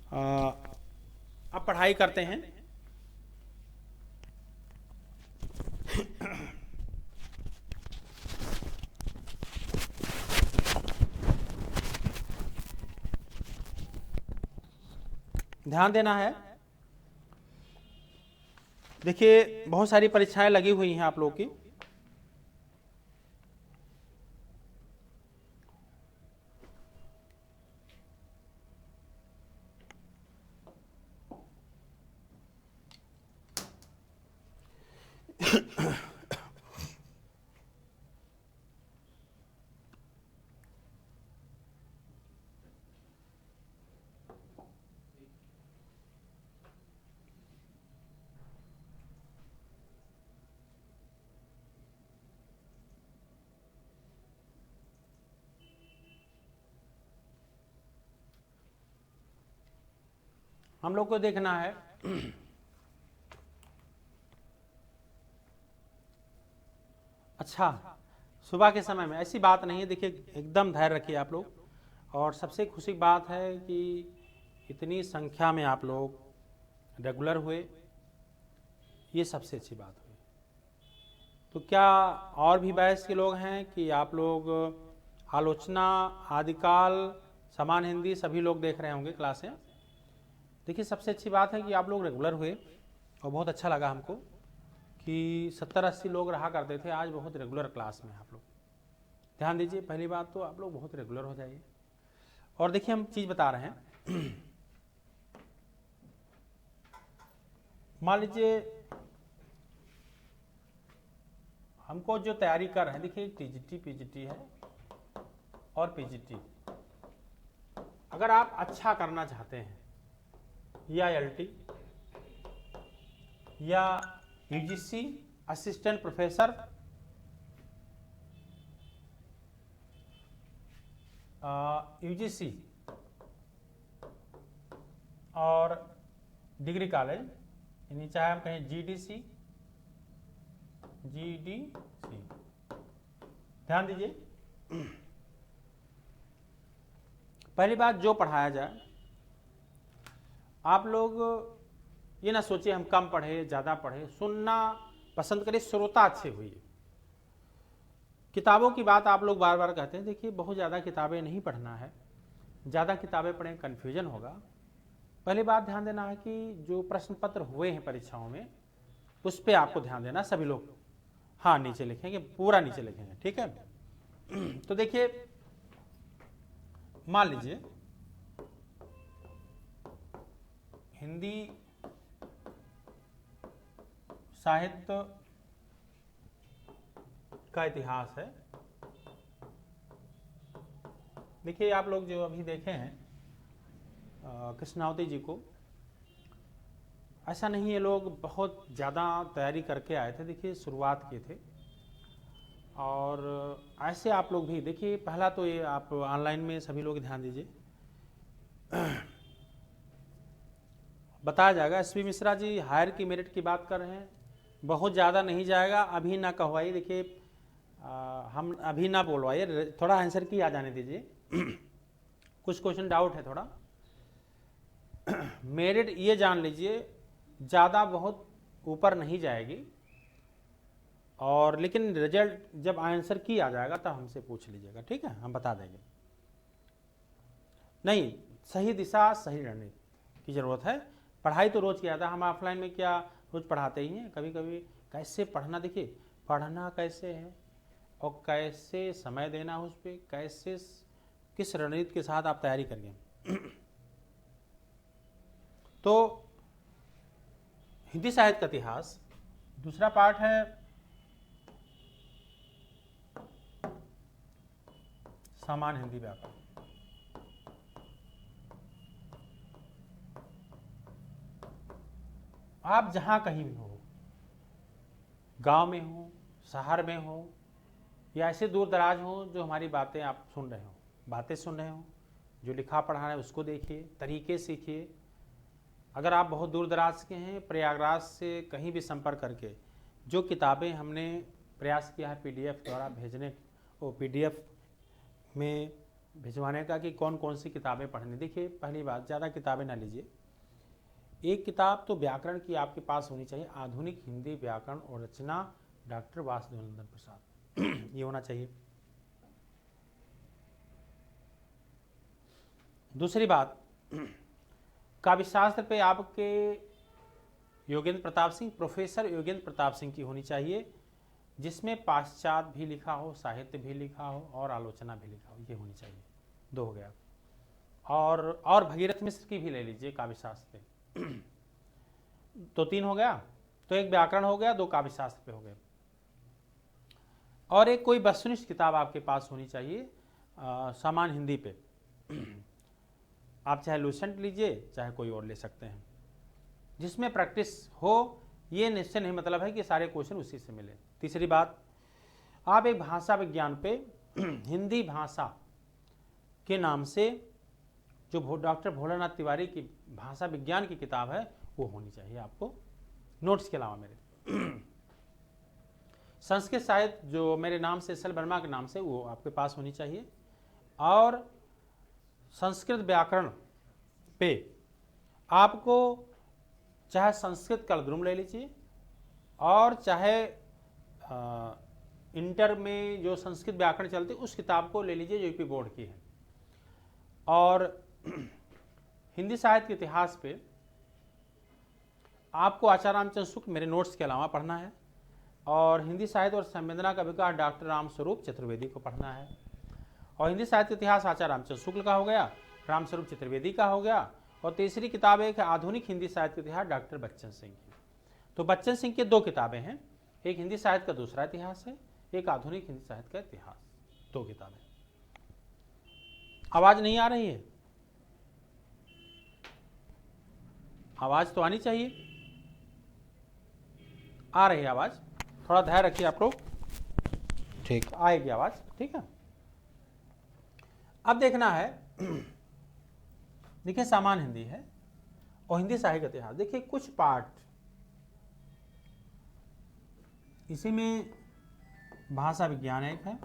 अब पढ़ाई करते हैं। ध्यान देना है। देखिए बहुत सारी परीक्षाएं लगी हुई हैं आप लोग की। हम लोग को देखना है अच्छा सुबह के समय में ऐसी बात नहीं है। देखिए एकदम धैर्य रखिए आप लोग। और सबसे खुशी की बात है कि इतनी संख्या में आप लोग रेगुलर हुए, ये सबसे अच्छी बात हुई। तो क्या और भी बैच के लोग हैं कि आप लोग आलोचना, आदिकाल, समान हिंदी सभी लोग देख रहे होंगे क्लासें। देखिए सबसे अच्छी बात है कि आप लोग रेगुलर हुए और बहुत अच्छा लगा हमको कि 70-80 लोग रहा करते थे, आज बहुत रेगुलर क्लास में आप लोग। ध्यान दीजिए, पहली बात तो आप लोग बहुत रेगुलर हो जाइए। और देखिए हम चीज़ बता रहे हैं मान लीजिए हमको जो तैयारी कर रहे हैं, देखिए टीजीटी पीजीटी है और पीजीटी, अगर आप अच्छा करना चाहते हैं या एलटी या यूजीसी असिस्टेंट प्रोफेसर यूजीसी और डिग्री कॉलेज, यानी चाहे हम कहें जीडीसी, ध्यान दीजिए। पहली बात, जो पढ़ाया जाए आप लोग ये ना सोचिए हम कम पढ़े ज़्यादा पढ़े, सुनना पसंद करिए, श्रोता अच्छे हुई। किताबों की बात आप लोग बार बार कहते हैं, देखिए बहुत ज़्यादा किताबें नहीं पढ़ना है, ज़्यादा किताबें पढ़ें कन्फ्यूजन होगा। पहली बात ध्यान देना है कि जो प्रश्न पत्र हुए हैं परीक्षाओं में उस पर आपको ध्यान देना। सभी लोग हाँ नीचे लिखेंगे, पूरा नीचे लिखेंगे, ठीक है। तो देखिए मान लीजिए हिंदी साहित्य का इतिहास है। देखिए आप लोग जो अभी देखे हैं कृष्णावती जी को, ऐसा नहीं ये लोग बहुत ज़्यादा तैयारी करके आए थे, देखिए शुरुआत किए थे। और ऐसे आप लोग भी देखिए, पहला तो ये आप ऑनलाइन में सभी लोग ध्यान दीजिए, बताया जाएगा। एसपी मिश्रा जी हायर की मेरिट की बात कर रहे हैं, बहुत ज़्यादा नहीं जाएगा, अभी ना कहवाइए। देखिए हम अभी ना बोलवाइए, थोड़ा आंसर की आ जाने दीजिए। कुछ क्वेश्चन डाउट है थोड़ा। मेरिट ये जान लीजिए ज़्यादा बहुत ऊपर नहीं जाएगी, और लेकिन रिजल्ट जब आंसर की आ जाएगा तो हमसे पूछ लीजिएगा, ठीक है, हम बता देंगे। नहीं, सही दिशा सही रणनीति की ज़रूरत है। पढ़ाई तो रोज़ किया था, हम ऑफलाइन में क्या रोज़ पढ़ाते ही हैं, कभी कभी कैसे पढ़ना, देखिए पढ़ना कैसे है और कैसे समय देना उस पर, कैसे किस रणनीति के साथ आप तैयारी करिए। तो हिंदी साहित्य का इतिहास दूसरा पार्ट है, सामान्य हिंदी व्याकरण। आप जहां कहीं भी हो, गांव में हो, शहर में हो, या ऐसे दूर दराज हो जो हमारी बातें आप सुन रहे हो, बातें सुन रहे हो, जो लिखा पढ़ा है उसको देखिए, तरीके सीखिए। अगर आप बहुत दूर दराज के हैं, प्रयागराज से कहीं भी संपर्क करके जो किताबें हमने प्रयास किया है पीडीएफ द्वारा भेजने, वो पीडीएफ में भिजवाने का कि कौन कौन सी किताबें पढ़नी। देखिए पहली बात, ज़्यादा किताबें ना लीजिए, एक किताब तो व्याकरण की आपके पास होनी चाहिए, आधुनिक हिंदी व्याकरण और रचना डॉक्टर वासुदेव नंदन प्रसाद, ये होना चाहिए। दूसरी बात, काव्यशास्त्र पे आपके योगेंद्र प्रताप सिंह, प्रोफेसर योगेंद्र प्रताप सिंह की होनी चाहिए, जिसमें पाश्चात्य भी लिखा हो, साहित्य भी लिखा हो और आलोचना भी लिखा हो, ये होनी चाहिए। 2 हो गया। और भगीरथ मिश्र की भी ले लीजिए काव्यशास्त्र पे, तो 3 हो गया। तो एक व्याकरण हो गया, 2 काव्यशास्त्र पे हो गए, और एक कोई वस्तुनिष्ठ किताब आपके पास होनी चाहिए सामान्य हिंदी पे। आप चाहे लूसेंट लीजिए, चाहे कोई और ले सकते हैं, जिसमें प्रैक्टिस हो। ये निश्चय नहीं मतलब है कि सारे क्वेश्चन उसी से मिले। तीसरी बात, आप एक भाषा विज्ञान पे हिंदी भाषा के नाम से जो डॉक्टर भोलानाथ तिवारी की भाषा विज्ञान की किताब है वो होनी चाहिए आपको, नोट्स के अलावा। मेरे संस्कृत साहित्य जो मेरे नाम से, एस.एल. वर्मा के नाम से, वो आपके पास होनी चाहिए। और संस्कृत व्याकरण पे आपको चाहे संस्कृत कलद्रुम ले लीजिए, और चाहे इंटर में जो संस्कृत व्याकरण चलती उस किताब को ले लीजिए जो यूपी बोर्ड की है। और हिंदी साहित्य के इतिहास पे आपको आचार्य रामचंद्र शुक्ल मेरे नोट्स के अलावा पढ़ना है, और हिंदी साहित्य और संवेदना का विकास डॉक्टर रामस्वरूप चतुर्वेदी को पढ़ना है। और हिंदी साहित्य इतिहास आचार्य रामचंद्र शुक्ल का हो गया, रामस्वरूप चतुर्वेदी का हो गया, और तीसरी किताब एक है आधुनिक हिंदी साहित्य का इतिहास डॉक्टर बच्चन सिंह की। तो बच्चन सिंह की 2 किताबें हैं, एक हिंदी साहित्य का दूसरा इतिहास है, एक आधुनिक हिंदी साहित्य का इतिहास, 2 किताबें। आवाज नहीं आ रही है? आवाज तो आनी चाहिए। आ रही है आवाज? थोड़ा ध्यान रखिए आप लोग। ठीक, आएगी आवाज, ठीक है। अब देखना है, देखिए सामान्य हिंदी है और हिंदी साहित्य का इतिहास। देखिए कुछ पार्ट इसी में, भाषा विज्ञान एक है,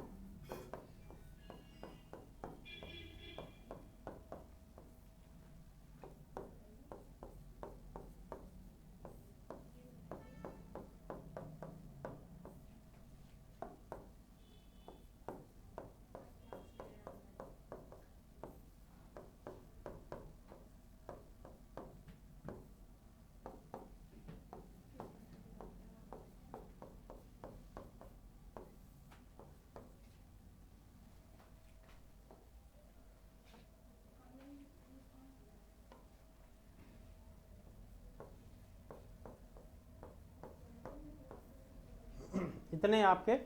इतने आपके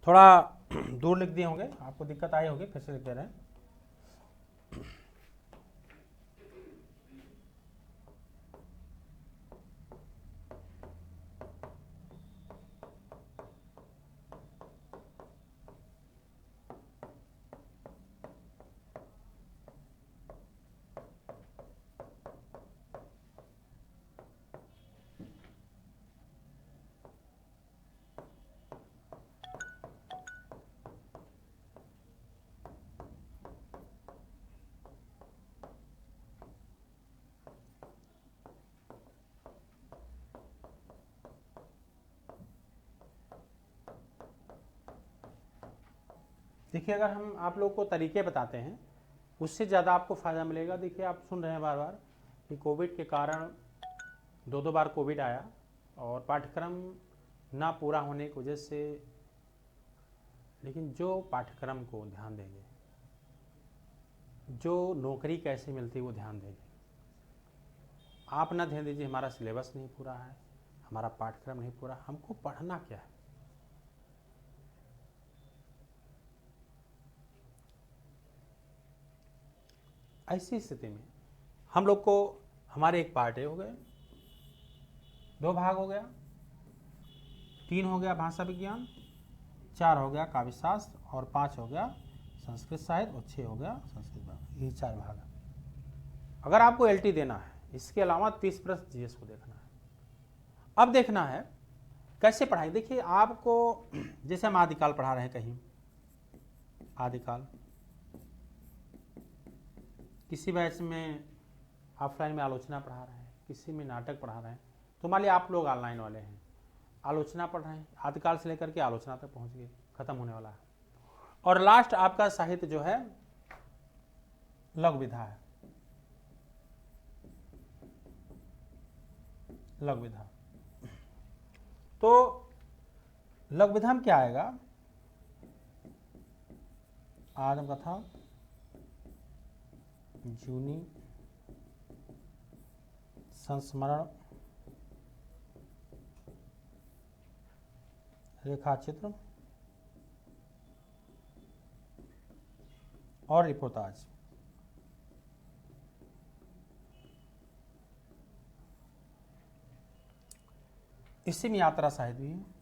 थोड़ा दूर लिख दिए होंगे, आपको दिक्कत आई होगी, फिर से लिख दे रहे हैं। देखिए अगर हम आप लोग को तरीके बताते हैं, उससे ज़्यादा आपको फ़ायदा मिलेगा। देखिए आप सुन रहे हैं बार बार कि कोविड के कारण 2 बार कोविड आया, और पाठ्यक्रम ना पूरा होने की वजह से, लेकिन जो पाठ्यक्रम को ध्यान देंगे, जो नौकरी कैसे मिलती है वो ध्यान देंगे। आप ना ध्यान दीजिए हमारा सिलेबस नहीं पूरा है, हमारा पाठ्यक्रम नहीं पूरा, हमको पढ़ना क्या है। ऐसी स्थिति में हम लोग को, हमारे एक पार्ट ए हो गए, 2 भाग हो गया, 3 हो गया भाषा विज्ञान, 4 हो गया काव्य शास्त्र, और 5 हो गया संस्कृत साहित्य, और 6 हो गया संस्कृत भाग। ये 4 भाग है। अगर आपको एलटी देना है, इसके अलावा 30 प्रश्न जीएस को देखना है। अब देखना है कैसे पढ़ाई। देखिए आपको, जैसे हम आदिकाल पढ़ा रहे हैं कहीं, आदिकाल किसी बैच में ऑफलाइन में आलोचना पढ़ा रहे हैं, किसी में नाटक पढ़ा रहे हैं। तो मान लिया आप लोग ऑनलाइन वाले हैं, आलोचना पढ़ रहे हैं, आदिकाल से लेकर के आलोचना तक पहुंच गए, खत्म होने वाला है। और लास्ट आपका साहित्य जो है लघु विधा है, लघु विधा। तो लघु विधा में क्या आएगा? आदम कथा, जूनी, संस्मरण, रेखा चित्र और रिपोर्टाज। इसी में यात्रा साहित्य भी है,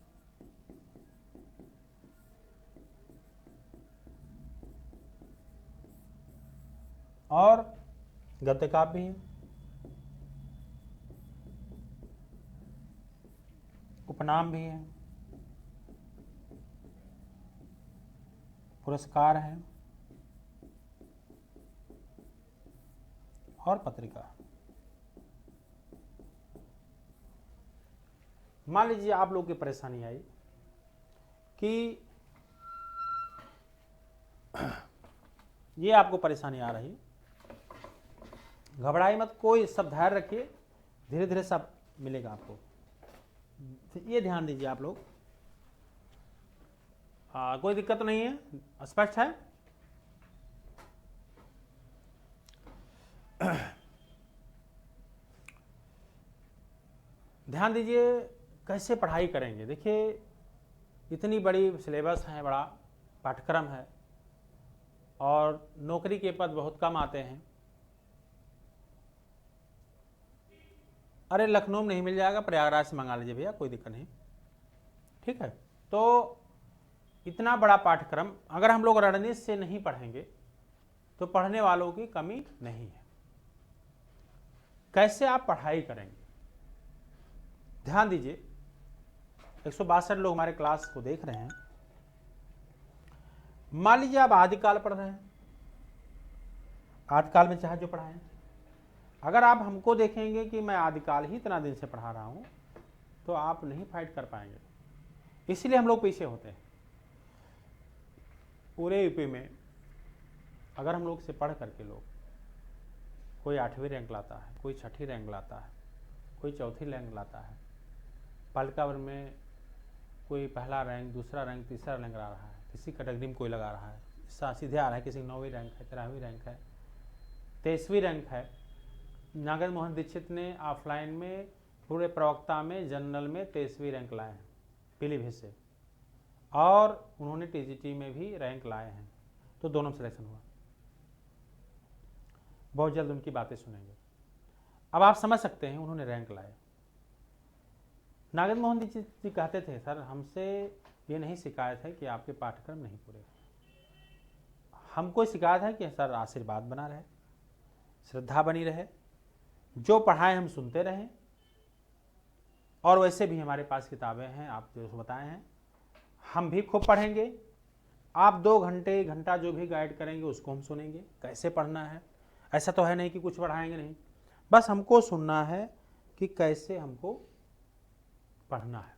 और गद्य काव्य भी है, उपनाम भी है, पुरस्कार है, और पत्रिका। मान लीजिए आप लोग की परेशानी आई कि ये आपको परेशानी आ रही, घबराई मत, कोई सब धैर्य रखिए, धीरे धीरे सब मिलेगा आपको। ये ध्यान दीजिए आप लोग, कोई दिक्कत नहीं है, स्पष्ट है। ध्यान दीजिए कैसे पढ़ाई करेंगे। देखिए इतनी बड़ी सिलेबस है, बड़ा पाठ्यक्रम है और नौकरी के पद बहुत कम आते हैं। अरे लखनऊ में नहीं मिल जाएगा, प्रयागराज से मंगा लीजिए भैया, कोई दिक्कत नहीं, ठीक है। तो इतना बड़ा पाठ्यक्रम अगर हम लोग रणनीति से नहीं पढ़ेंगे तो पढ़ने वालों की कमी नहीं है। कैसे आप पढ़ाई करेंगे? ध्यान दीजिए 162 लोग हमारे क्लास को देख रहे हैं। मान लीजिए आप आदिकाल पढ़ रहे हैं, आदिकाल में चाहे जो पढ़ाएं। अगर आप हमको देखेंगे कि मैं आदिकाल ही इतना दिन से पढ़ा रहा हूं तो आप नहीं फाइट कर पाएंगे। इसलिए हम लोग पीछे होते हैं। पूरे यूपी में अगर हम लोग से पढ़ करके लोग कोई 8वीं रैंक लाता है, कोई 6ठी रैंक लाता है, कोई 4थी रैंक लाता है, बालिका वर्ग में कोई पहला रैंक, दूसरा रैंक, तीसरा रैंक ला रहा है, किसी कैटेगरी में कोई लगा रहा है, सीधे आ रहा है, किसी 9वीं रैंक है, 13वीं रैंक है, 23वीं रैंक है। नागेंद्र मोहन दीक्षित ने ऑफलाइन में पूरे प्रवक्ता में जनरल में 23वीं रैंक लाए हैं पीलीभीत से, और उन्होंने टीजीटी में भी रैंक लाए हैं, तो दोनों में सिलेक्शन हुआ। बहुत जल्द उनकी बातें सुनेंगे। अब आप समझ सकते हैं उन्होंने रैंक लाए। नागेंद्र मोहन दीक्षित जी कहते थे, सर हमसे ये नहीं शिकायत है कि आपके पाठ्यक्रम नहीं पूरे, हमको शिकायत है कि सर आशीर्वाद बना रहे, श्रद्धा बनी रहे, जो पढ़ाए हम सुनते रहें, और वैसे भी हमारे पास किताबें हैं, आप जो बताए हैं हम भी खूब पढ़ेंगे। आप 2 घंटे, 1 घंटा जो भी गाइड करेंगे उसको हम सुनेंगे, कैसे पढ़ना है। ऐसा तो है नहीं कि कुछ पढ़ाएंगे नहीं, बस हमको सुनना है कि कैसे हमको पढ़ना है,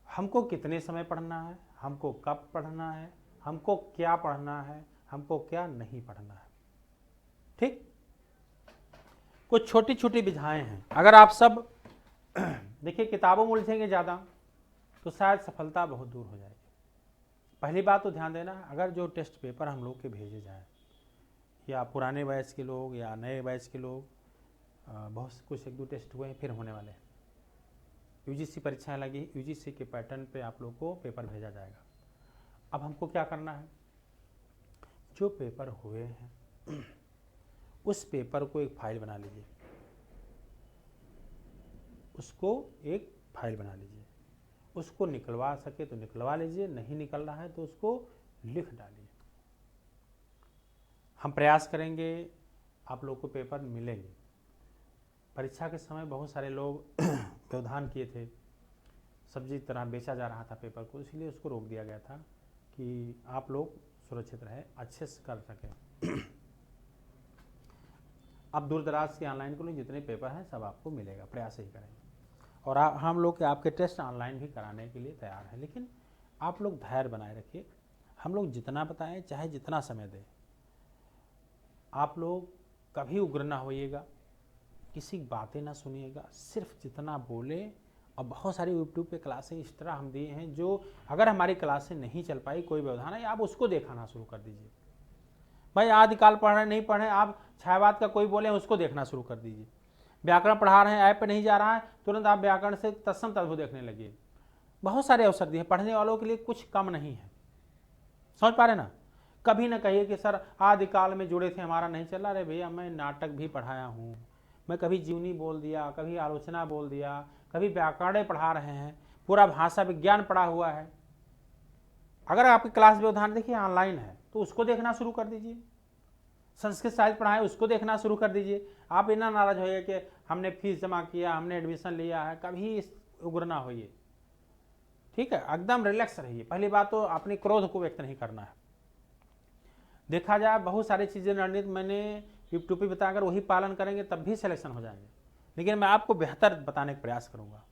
हमको कितने समय पढ़ना है, हमको कब पढ़ना है, हमको क्या पढ़ना है, हमको क्या नहीं पढ़ना है। ठीक, कुछ छोटी छोटी विधाएं हैं। अगर आप सब देखिए किताबों में उलझेंगे ज़्यादा तो शायद सफलता बहुत दूर हो जाएगी। पहली बात तो ध्यान देना, अगर जो टेस्ट पेपर हम लोग के भेजे जाए, या पुराने बैच के लोग या नए बैच के लोग, बहुत कुछ 1-2 टेस्ट हुए हैं, फिर होने वाले हैं। यूजीसी परीक्षाएं लगी, यूजीसी के पैटर्न पे आप लोग को पेपर भेजा जाएगा। अब हमको क्या करना है, जो पेपर हुए हैं उस पेपर को एक फाइल बना लीजिए, उसको एक फाइल बना लीजिए, उसको निकलवा सके तो निकलवा लीजिए, नहीं निकल रहा है तो उसको लिख डालिए। हम प्रयास करेंगे आप लोग को पेपर मिलेंगे। परीक्षा के समय बहुत सारे लोग व्यवधान किए थे, सब्जी की तरह बेचा जा रहा था पेपर को, इसलिए उसको रोक दिया गया था कि आप लोग सुरक्षित रहे, अच्छे से कर सकें। अब दूर दराज के ऑनलाइन के लिए जितने पेपर हैं सब आपको मिलेगा, प्रयास ही करेंगे। और हम लोग आपके टेस्ट ऑनलाइन भी कराने के लिए तैयार हैं, लेकिन आप लोग धैर्य बनाए रखिए। हम लोग जितना बताएं, चाहे जितना समय दें, आप लोग कभी उग्र ना होइएगा, किसी बातें ना सुनिएगा, सिर्फ जितना बोले। और बहुत सारी यूट्यूब पे क्लासें इस तरह हम दिए हैं, जो अगर हमारी क्लासें नहीं चल पाई, कोई व्यवधान है, आप उसको दिखाना शुरू कर दीजिए। भाई आदिकाल पढ़ रहे नहीं पढ़े, आप छायावाद का कोई बोले उसको देखना शुरू कर दीजिए। व्याकरण पढ़ा रहे हैं, ऐप पे नहीं जा रहा है, तुरंत आप व्याकरण से तत्सम तद्भुत देखने लगिए। बहुत सारे अवसर दिए, पढ़ने वालों के लिए कुछ कम नहीं है। समझ पा रहे ना? कभी ना कहिए कि सर आदिकाल में जुड़े थे, हमारा नहीं चला। अरे भैया मैं नाटक भी पढ़ाया हूँ, मैं कभी जीवनी बोल दिया, कभी आलोचना बोल दिया, कभी व्याकरण पढ़ा रहे हैं, पूरा भाषा विज्ञान पढ़ा हुआ है। अगर आपकी क्लास व्यवधान देखिए ऑनलाइन है तो उसको देखना शुरू कर दीजिए। संस्कृत साहित्य पढ़ाए उसको देखना शुरू कर दीजिए। आप इतना नाराज होइए कि हमने फीस जमा किया, हमने एडमिशन लिया है, कभी इस उग्र ना होइए, ठीक है? एकदम रिलैक्स रहिए। पहली बात तो अपने क्रोध को व्यक्त नहीं करना है। देखा जाए बहुत सारी चीज़ें रणनीति मैंने यूट्यूब पे बताकर वही पालन करेंगे तब भी सिलेक्शन हो जाएंगे, लेकिन मैं आपको बेहतर बताने का प्रयास करूंगा,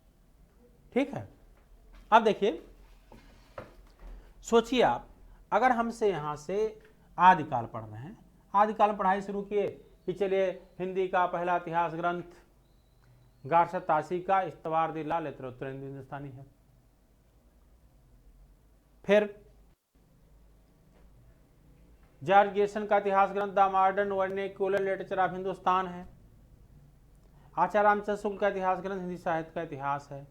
ठीक है? अब देखिए, सोचिए आप अगर हमसे यहाँ से आदिकाल पढ़ रहे हैं, आदिकाल में पढ़ाई शुरू किए कि चलिए हिंदी का पहला इतिहास ग्रंथ गारशद तासी का इस्तवार-दिल्लाल उत्तरोत्तर हिंदुस्तानी है। फिर जॉर्ज गियर्सन का इतिहास ग्रंथ the modern vernacular literature of Hindustan है। आचार्य रामचंद्र शुक्ल का इतिहास ग्रंथ हिंदी साहित्य का इतिहास है।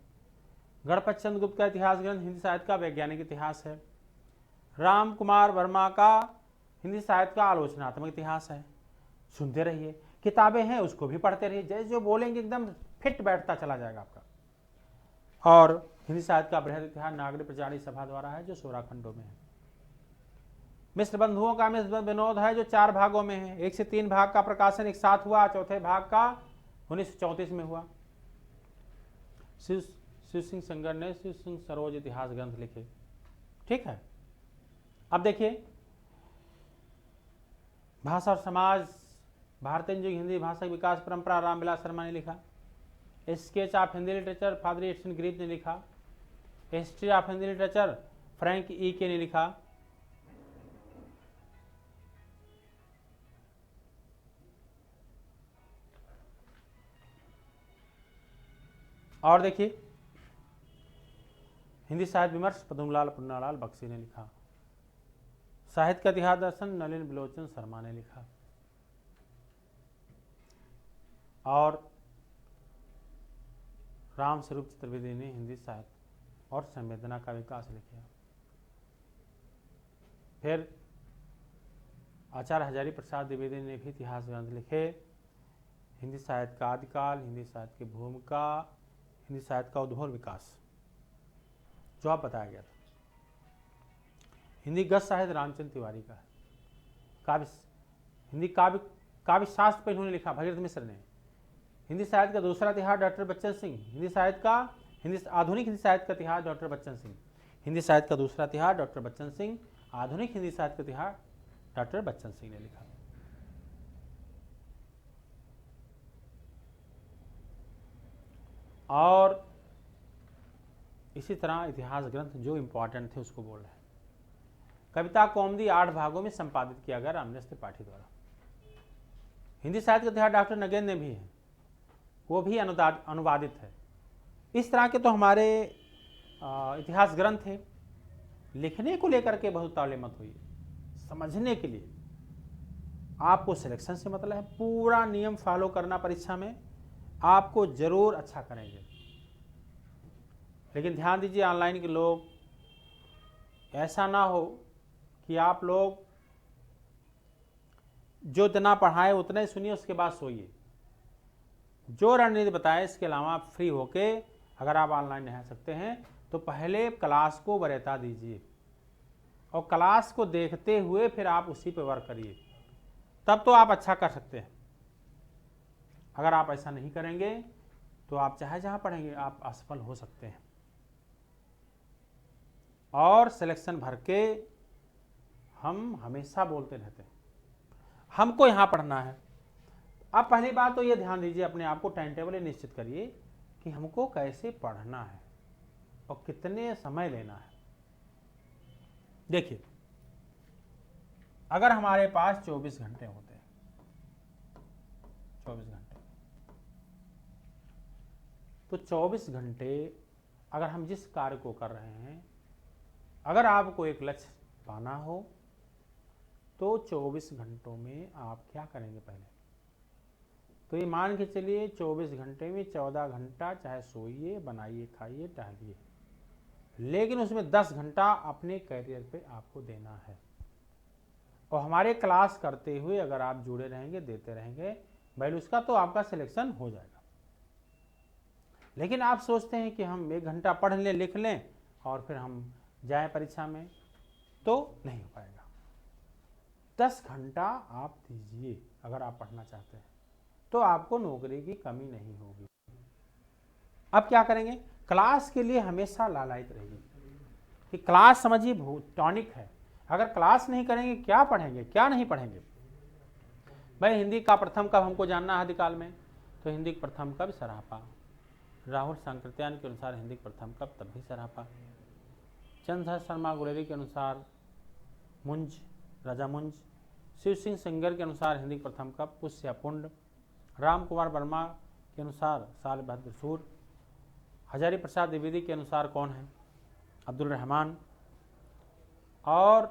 गणपत चंद्र गुप्त का इतिहास ग्रंथ हिंदी साहित्य का वैज्ञानिक इतिहास है। राम कुमार वर्मा का हिंदी साहित्य का आलोचनात्मक इतिहास है। सुनते रहिए, किताबें हैं उसको भी पढ़ते रहिए, जैसे जो बोलेंगे एकदम फिट बैठता चला जाएगा आपका। और हिंदी साहित्य का बृहद इतिहास नागरिक प्रचारी सभा द्वारा है, जो 16 खंडों में है। मिश्र बंधुओं का मिश्र विनोद है, जो 4 भागों में है। 1 से 3 भाग का प्रकाशन एक साथ हुआ, चौथे भाग का 1934 में हुआ। शिव सिंह संगर ने शिव सिंह सरोज इतिहास ग्रंथ लिखे। ठीक है, अब देखिए भाषा और समाज, भारतीय युग हिंदी भाषा की विकास परंपरा रामविलास शर्मा ने लिखा। Sketch of Hindi literature father Edwin Greaves ने लिखा। History of Hindi literature Frank E Keay ने लिखा। और देखिए हिंदी साहित्य विमर्श पद्मलाल पुन्नालाल बख्शी ने लिखा। साहित्य का इतिहास दर्शन नलिन बिलोचन शर्मा ने लिखा। और राम स्वरूप चतुर्वेदी ने हिंदी साहित्य और संवेदना का विकास लिखा। फिर आचार्य हजारी प्रसाद द्विवेदी ने भी इतिहास ग्रंथ लिखे। हिंदी साहित्य का आदिकाल, हिंदी साहित्य की भूमिका, हिंदी साहित्य का उद्भव और विकास, जो आप बताया गया था। हिंदी गद्य साहित्य रामचंद्र तिवारी का है। काव्य हिंदी काव्य शास्त्र पर इन्होंने लिखा, भगीरथ मिश्र ने। हिंदी साहित्य का दूसरा इतिहास डॉक्टर बच्चन सिंह। आधुनिक हिंदी साहित्य का इतिहास डॉक्टर बच्चन सिंह। हिंदी साहित्य का दूसरा इतिहास डॉक्टर बच्चन सिंह। आधुनिक हिंदी साहित्य का इतिहास डॉक्टर बच्चन सिंह ने लिखा। और इसी तरह इतिहास ग्रंथ जो इंपॉर्टेंट थे उसको बोल रहे हैं। कविता कौमुदी 8 भागों में संपादित किया गया रामनिवास त्रिपाठी द्वारा। हिंदी साहित्य का इतिहास डॉक्टर नगेंद्र ने भी है, वो भी अनुवादित है। इस तरह के तो हमारे इतिहास ग्रंथ थे। लिखने को लेकर के बहुत ताले मत होइए, समझने के लिए आपको सिलेक्शन से मतलब है। पूरा नियम फॉलो करना परीक्षा में, आपको जरूर अच्छा करेंगे। लेकिन ध्यान दीजिए ऑनलाइन के लोग, ऐसा ना हो कि आप लोग जो इतना पढ़ाए उतना ही सुनिए, उसके बाद सोइए। जो रणनीति बताए इसके अलावा आप फ्री होके, अगर आप ऑनलाइन नहीं आ सकते हैं तो पहले क्लास को वरीयता दीजिए और क्लास को देखते हुए फिर आप उसी पे वर्क करिए, तब तो आप अच्छा कर सकते हैं। अगर आप ऐसा नहीं करेंगे तो आप चाहे जहां पढ़ेंगे आप असफल हो सकते हैं। और सिलेक्शन भर के हम हमेशा बोलते रहते हैं हमको यहां पढ़ना है। अब पहली बात तो ये ध्यान दीजिए, अपने आप को टाइम टेबल निश्चित करिए कि हमको कैसे पढ़ना है और कितने समय लेना है। देखिए, अगर हमारे पास 24 घंटे होते हैं, 24 घंटे, तो 24 घंटे अगर हम जिस कार्य को कर रहे हैं, अगर आपको एक लक्ष्य पाना हो तो 24 घंटों में आप क्या करेंगे पहले? तो ये मान के चलिए 24 घंटे में 14 घंटा चाहे सोइए, बनाइए, खाइए, टहलिए, लेकिन उसमें 10 घंटा अपने करियर पे आपको देना है। और हमारे क्लास करते हुए अगर आप जुड़े रहेंगे, देते रहेंगे भाई, उसका तो आपका सिलेक्शन हो जाएगा। लेकिन आप सोचते हैं कि हम 1 घंटा पढ़ लें, लिख लें और फिर हम जाएं परीक्षा में, तो नहीं हो पाएगा। 10 घंटा आप दीजिए अगर आप पढ़ना चाहते हैं, तो आपको नौकरी की कमी नहीं होगी। अब क्या करेंगे? क्लास के लिए हमेशा लालायित रहिए कि क्लास समझिए टॉनिक है। अगर क्लास नहीं करेंगे क्या पढ़ेंगे, क्या नहीं पढ़ेंगे? भाई हिंदी का प्रथम कब हमको जानना है आदिकाल में, तो हिंदी का प्रथम कब सरापा। राहुल सांकृत्यायन के अनुसार हिंदी का प्रथम कब, तब भी सरापा। चंद्रधर शर्मा गुलेरी के अनुसार मुंज, राजा मुंज। शिव सिंह सेंगर के अनुसार हिंदी का प्रथम कब, पुष्य या पुंड। राम कुमार वर्मा के अनुसार साल बहादुर। हजारी प्रसाद द्विवेदी के अनुसार कौन है? अब्दुल रहमान। और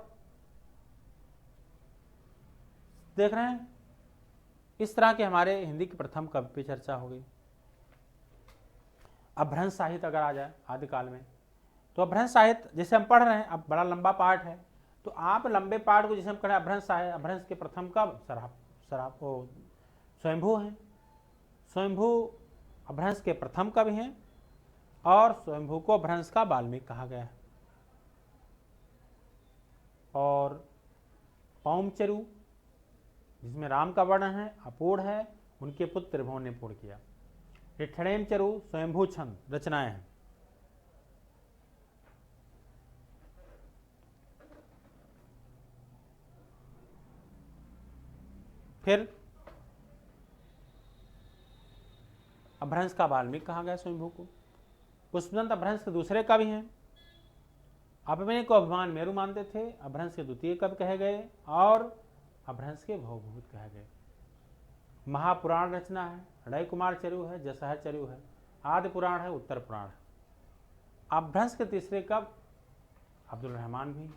देख रहे हैं, इस तरह के हमारे हिंदी की प्रथम कवि पे चर्चा हो गई। अपभ्रंश साहित्य अगर आ जाए आदिकाल में, तो अपभ्रंश साहित्य जैसे हम पढ़ रहे हैं, अब बड़ा लंबा पाठ है, तो आप लंबे पाठ को जैसे हम कहें अपभ्रंश साहित्य, अपभ्रंश के प्रथम कब सराफ स्वयंभू हैं। स्वयंभू अपभ्रंश के प्रथम कवि हैं और स्वयंभू को अपभ्रंश का वाल्मीकि कहा गया है। और पौमचरु जिसमें राम का वर्णन है, अपूर्ण है, उनके पुत्र त्रिभुवन ने पूर्ण किया। ये ठड़ेमचरु स्वयंभू छंद रचनाएं हैं। फिर अपभ्रंश का वाल्मीकि कहा गया स्वयंभू को। पुष्पदंत अपभ्रंश के दूसरे कवि हैं। अपने को अभिमान मेरु मानते थे, अपभ्रंश के द्वितीय कवि कहे गए और अपभ्रंश के भवभूत कहे गए। महापुराण रचना है, रणय कुमार चरु है, जसहर चरु है, आदि पुराण है, उत्तर पुराण है। अपभ्रंश के तीसरे कवि अब्दुल रहमान भी,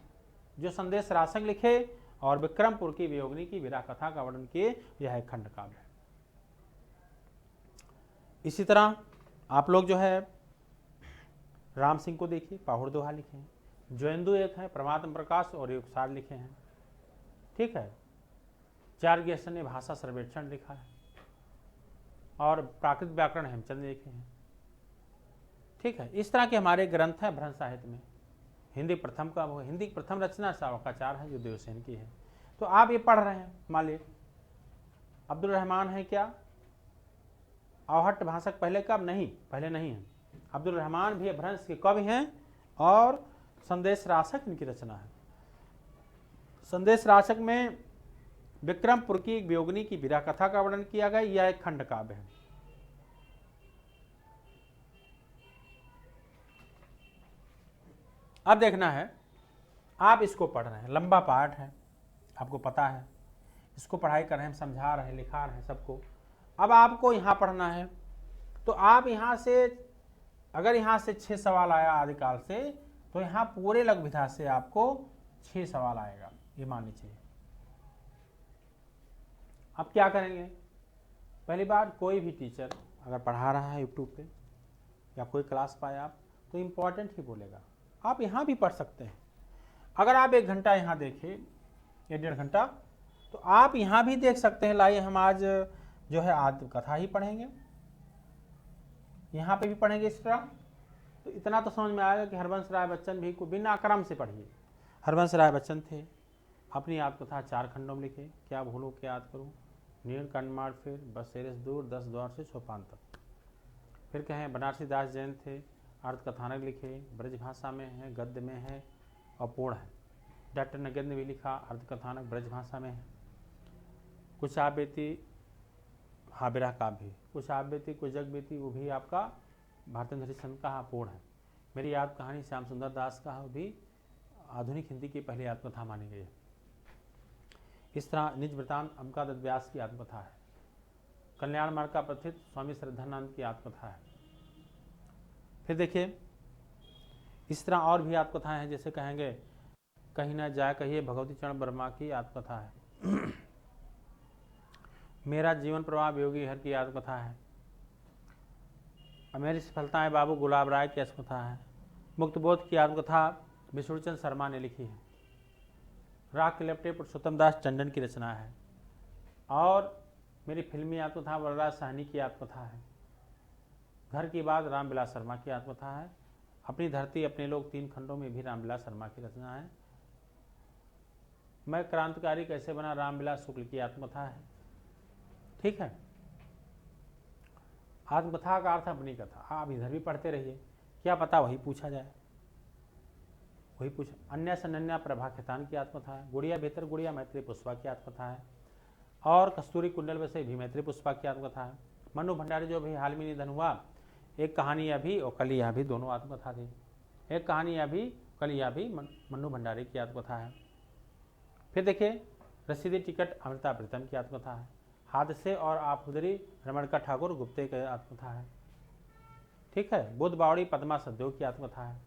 जो संदेश रासक लिखे और विक्रमपुर की वियोगिनी की विरह कथा का वर्णन किए, यह एक खंड काव्य है। इसी तरह आप लोग जो है राम सिंह को देखिए, पाहुड़ दोहा लिखे हैं। ज्वेंदु एक है, परमात्म प्रकाश और युगसार लिखे हैं। ठीक है, चार्गेसन ने भाषा सर्वेक्षण लिखा है और प्राकृत व्याकरण हेमचंद ने लिखे हैं। ठीक है, इस तरह के हमारे ग्रंथ हैं अपभ्रंश साहित्य में। हिंदी प्रथम का वो हिंदी प्रथम रचना सावकाचार है जो देवसेन की है। तो आप ये पढ़ रहे हैं, मान लीजिए अब्दुल रहमान है क्या अवहट्ट भाषक पहले कब? नहीं, पहले नहीं है। अब्दुल रहमान भी अपभ्रंश के कवि हैं और संदेश रासक इनकी रचना है। संदेश रासक में विक्रमपुर की एक वियोगिनी की विरह कथा का वर्णन किया गया। यह एक खंड काव्य है। अब देखना है, आप इसको पढ़ रहे हैं, लंबा पाठ है, आपको पता है, इसको पढ़ाई कर रहे हैं, समझा रहे हैं, लिखा रहे हैं सबको। अब आपको यहां पढ़ना है, तो आप यहां से अगर यहां से 6 सवाल आया आदिकाल से, तो यहां पूरे लघु विधा से आपको 6 सवाल आएगा, ये मान लीजिए। अब क्या करेंगे? पहली बात, कोई भी टीचर अगर पढ़ा रहा है यूट्यूब पे या कोई क्लास पाए आप, तो इम्पोर्टेंट ही बोलेगा। आप यहाँ भी पढ़ सकते हैं। अगर आप 1 घंटा यहाँ देखें या 1.5 घंटा, तो आप यहाँ भी देख सकते हैं। लाइए हम आज जो है आत्मकथा ही पढ़ेंगे, यहाँ पे भी पढ़ेंगे इस तरह। तो इतना तो समझ में आएगा कि हरवंश राय बच्चन भी को बिना क्रम से पढ़िए। हरवंश राय बच्चन थे, अपनी आत्मकथा 4 खंडों में लिखे। क्या भूलूं क्या याद करूं, नील कंडमार, फिर बस सेरस दूर, 10 द्वार से सोपान तक। फिर कहें बनारसी दास जैन थे, अर्धकथानक लिखे, ब्रज भाषा में है, गद्य में है और पूर्ण है। डॉक्टर नगेंद्र ने भी लिखा, अर्धकथानक ब्रज भाषा में है। कुछ आप बेती हाबिरा काव्य, कुछ आप बेती, कुछ जग बेती, वो भी आपका भारतेंद्र हरिश्चंद्र का पूर्ण है। मेरी याद कहानी श्याम सुंदर दास का भी आधुनिक हिंदी की पहली आत्मकथा मानी गई है। इस तरह निज वृतांत अमका दत्त व्यास की आत्मकथा है। कल्याण मार्ग का प्रथित स्वामी श्रद्धानंद की आत्मकथा है। फिर देखिए इस तरह और भी आत्मकथाएं हैं, जैसे कहेंगे कहीं ना जाए कहिए भगवती चरण वर्मा की आत्मकथा है। मेरा जीवन प्रवाह योगी हर की आत्मकथा है। मेरी सफलताएं बाबू गुलाब राय की आत्मकथा है। मुक्तबोध की आत्मकथा विष्णुचंद शर्मा ने लिखी है। राग के लपटे पुरुषोत्तम दास टंडन की रचना है। और मेरी फिल्मी आत्मकथा वरराज साहनी की आत्मकथा है। घर की बात रामविलास शर्मा की आत्मकथा है। अपनी धरती अपने लोग 3 खंडों में भी रामविलास शर्मा की रचना है। मैं क्रांतिकारी कैसे बना रामविलास शुक्ल की आत्मकथा है। ठीक है, आत्मकथा का अर्थ अपनी कथा। आप इधर भी पढ़ते रहिए, क्या पता वही पूछा जाए, वही पूछ। अन्य सनन्या प्रभा खेतान की आत्मकथा है। गुड़िया बेहतर गुड़िया मैत्री पुष्पा की आत्मकथा है। और कस्तूरी कुंडल वैसे भी मैत्री पुष्पा की आत्मकथा है। मनु भंडारी जो भी हाल में निधन हुआ, एक कहानी अभी और कल यह भी दोनों आत्मकथा थी। एक कहानी अभी कल यह भी मनु भंडारी की आत्मकथा है। फिर देखिए रसीदी टिकट अमृता प्रीतम की आत्मकथा है। हादसे और आफुदरी रमणका ठाकुर गुप्ते की आत्मकथा है। ठीक है, बुद्ध बावड़ी पद्मा सद्योग की आत्मकथा है।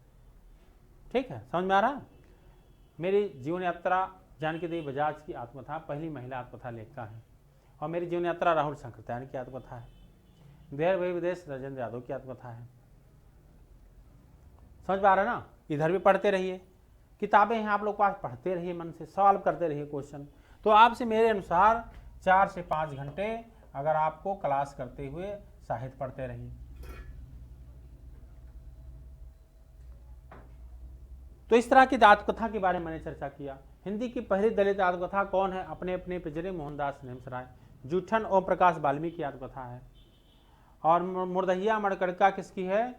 ठीक है, समझ में आ रहा है? मेरी जीवन यात्रा जानकी देवी बजाज की आत्मकथा पहली महिला आत्मकथा लेखिका है। और मेरी जीवन यात्रा राहुल शंकरत्यायन की आत्मकथा है। देर वे विदेश राजेंद्र यादव की आत्मकथा है। समझ पा रहे ना? इधर भी पढ़ते रहिए, किताबें हैं आप लोग पास, पढ़ते रहिए, मन से सॉल्व करते रहिए क्वेश्चन। तो आपसे मेरे अनुसार 4 से 5 घंटे अगर आपको क्लास करते हुए साहित्य पढ़ते रहिए। तो इस तरह की आत्मकथा के बारे में मैंने चर्चा किया। हिंदी की पहली दलित आत्मकथा कौन है? अपने अपने पिंजरे मोहनदास नेमसराय। जूठन ओम प्रकाश वाल्मीकि की आत्मकथा है। और मुर्दहिया मणकड़का किसकी है?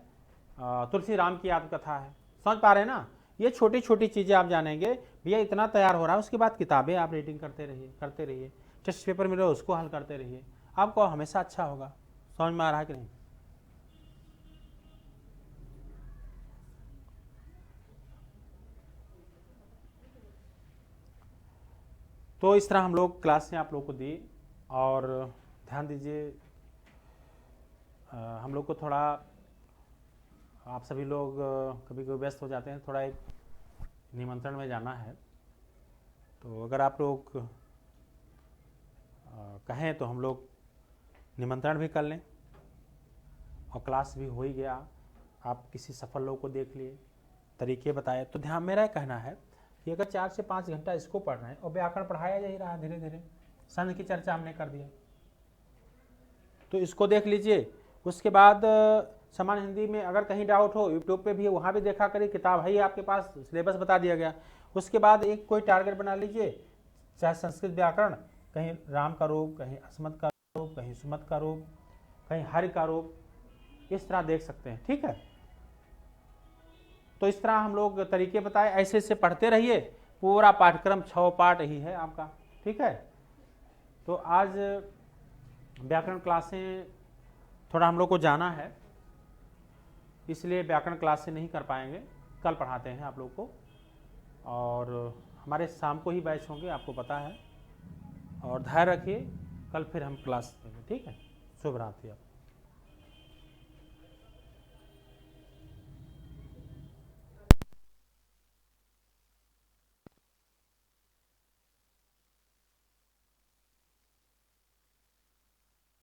तुलसी राम की आत्मकथा है। समझ पा रहे हैं ना? ये छोटी छोटी चीजें आप जानेंगे। भैया इतना तैयार हो रहा है, उसके बाद किताबें आप रीडिंग करते रहिए, टेस्ट पेपर मिले उसको हल करते रहिए, आपको हमेशा अच्छा होगा। समझ में आ रहा है कि नहीं? तो इस तरह हम लोग क्लासें आप लोग को दी। और ध्यान दीजिए, हम लोग को थोड़ा, आप सभी लोग कभी कभी व्यस्त हो जाते हैं, थोड़ा एक निमंत्रण में जाना है। तो अगर आप लोग कहें तो हम लोग निमंत्रण भी कर लें, और क्लास भी हो ही गया, आप किसी सफल लोग को देख लिए, तरीके बताए। तो ध्यान मेरा कहना है कि अगर 4 से 5 घंटा इसको पढ़ना है, और व्याकरण पढ़ाया जा ही रहा है धीरे धीरे, संध की चर्चा हमने कर दिया, तो इसको देख लीजिए। उसके बाद सामान्य हिंदी में अगर कहीं डाउट हो, यूट्यूब पे भी, वहाँ भी देखा करिए, किताब है आपके पास, सिलेबस बता दिया गया। उसके बाद एक कोई टारगेट बना लीजिए, चाहे संस्कृत व्याकरण, कहीं राम का रूप, कहीं अस्मत् का रूप, कहीं सुमत का रूप, कहीं हरि का रूप, इस तरह देख सकते हैं। ठीक है? तो इस तरह हम लोग तरीके बताए, ऐसे ऐसे पढ़ते रहिए। पूरा पाठ्यक्रम 6 पाठ ही है आपका। ठीक है? तो आज व्याकरण क्लासें थोड़ा हम लोग को जाना है, इसलिए व्याकरण क्लास से नहीं कर पाएंगे, कल पढ़ाते हैं आप लोग को। और हमारे शाम को ही बैच होंगे, आपको पता है। और धैर्य रखिए, कल फिर हम क्लास देंगे। ठीक है? शुभ रात्रि। आप